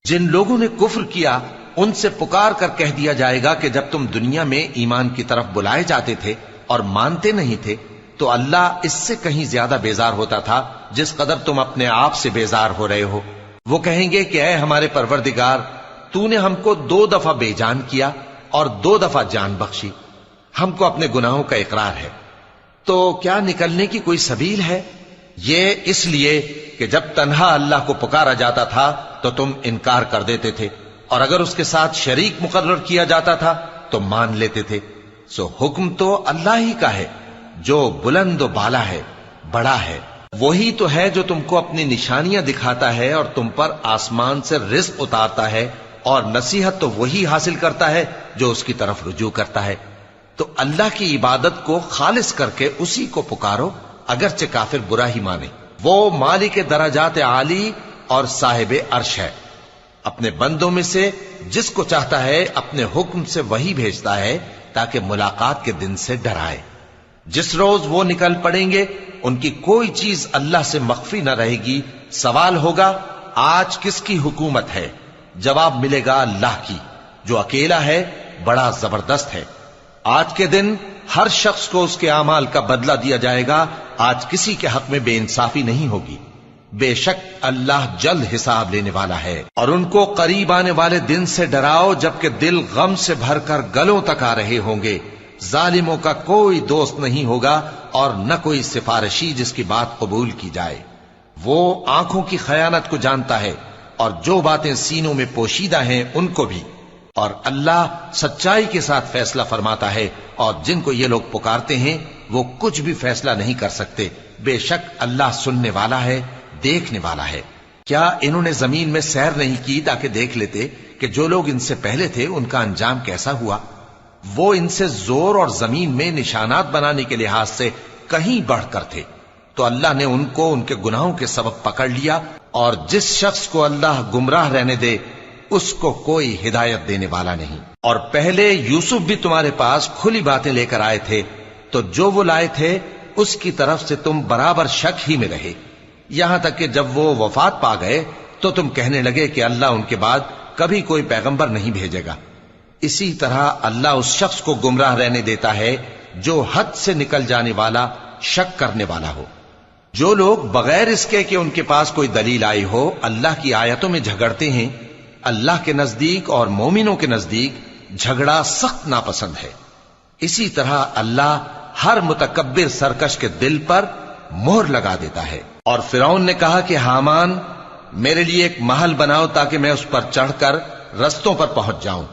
جن لوگوں نے کفر کیا ان سے پکار کر کہہ دیا جائے گا کہ جب تم دنیا میں ایمان کی طرف بلائے جاتے تھے اور مانتے نہیں تھے تو اللہ اس سے کہیں زیادہ بیزار ہوتا تھا جس قدر تم اپنے آپ سے بیزار ہو رہے ہو۔ وہ کہیں گے کہ اے ہمارے پروردگار، تو نے ہم کو 2 دفعہ بے جان کیا اور 2 دفعہ جان بخشی، ہم کو اپنے گناہوں کا اقرار ہے، تو کیا نکلنے کی کوئی سبیل ہے؟ یہ اس لیے کہ جب تنہا اللہ کو پکارا جاتا تھا تو تم انکار کر دیتے تھے، اور اگر اس کے ساتھ شریک مقرر کیا جاتا تھا تو مان لیتے تھے۔ سو حکم تو اللہ ہی کا ہے جو بلند و بالا ہے، بڑا ہے۔ وہی تو ہے جو تم کو اپنی نشانیاں دکھاتا ہے اور تم پر آسمان سے رزق اتارتا ہے، اور نصیحت تو وہی حاصل کرتا ہے جو اس کی طرف رجوع کرتا ہے۔ تو اللہ کی عبادت کو خالص کر کے اسی کو پکارو، اگرچہ کافر برا ہی مانے۔ وہ مالک درجات عالی اور صاحب عرش ہے، اپنے بندوں میں سے جس کو چاہتا ہے اپنے حکم سے وہی بھیجتا ہے تاکہ ملاقات کے دن سے ڈرائے۔ جس روز وہ نکل پڑیں گے ان کی کوئی چیز اللہ سے مخفی نہ رہے گی۔ سوال ہوگا آج کس کی حکومت ہے؟ جواب ملے گا اللہ کی، جو اکیلا ہے، بڑا زبردست ہے۔ آج کے دن ہر شخص کو اس کے اعمال کا بدلہ دیا جائے گا۔ آج کسی کے حق میں بے انصافی نہیں ہوگی۔ بے شک اللہ جلد حساب لینے والا ہے۔ اور ان کو قریب آنے والے دن سے ڈراؤ جبکہ دل غم سے بھر کر گلوں تک آ رہے ہوں گے۔ ظالموں کا کوئی دوست نہیں ہوگا اور نہ کوئی سفارشی جس کی بات قبول کی جائے۔ وہ آنکھوں کی خیانت کو جانتا ہے اور جو باتیں سینوں میں پوشیدہ ہیں ان کو بھی، اور اللہ سچائی کے ساتھ فیصلہ فرماتا ہے، اور جن کو یہ لوگ پکارتے ہیں وہ کچھ بھی فیصلہ نہیں کر سکتے۔ بے شک اللہ سننے والا ہے، دیکھنے والا ہے۔ کیا انہوں نے زمین میں سیر نہیں کی تاکہ دیکھ لیتے کہ جو لوگ ان سے پہلے تھے ان کا انجام کیسا ہوا؟ وہ ان سے زور اور زمین میں نشانات بنانے کے لحاظ سے کہیں بڑھ کر تھے، تو اللہ نے ان کو ان کے گناہوں کے سبب پکڑ لیا، اور جس شخص کو اللہ گمراہ رہنے دے اس کو کوئی ہدایت دینے والا نہیں۔ اور پہلے یوسف بھی تمہارے پاس کھلی باتیں لے کر آئے تھے، تو جو وہ لائے تھے اس کی طرف سے تم برابر شک ہی میں رہے، یہاں تک کہ جب وہ وفات پا گئے تو تم کہنے لگے کہ اللہ ان کے بعد کبھی کوئی پیغمبر نہیں بھیجے گا۔ اسی طرح اللہ اس شخص کو گمراہ رہنے دیتا ہے جو حد سے نکل جانے والا، شک کرنے والا ہو۔ جو لوگ بغیر اس کے کہ ان کے پاس کوئی دلیل آئی ہو اللہ کی آیتوں میں جھگڑتے ہیں، اللہ کے نزدیک اور مومنوں کے نزدیک جھگڑا سخت ناپسند ہے۔ اسی طرح اللہ ہر متکبر سرکش کے دل پر مہر لگا دیتا ہے۔ اور فرعون نے کہا کہ حامان، میرے لیے ایک محل بناؤ تاکہ میں اس پر چڑھ کر رستوں پر پہنچ جاؤں۔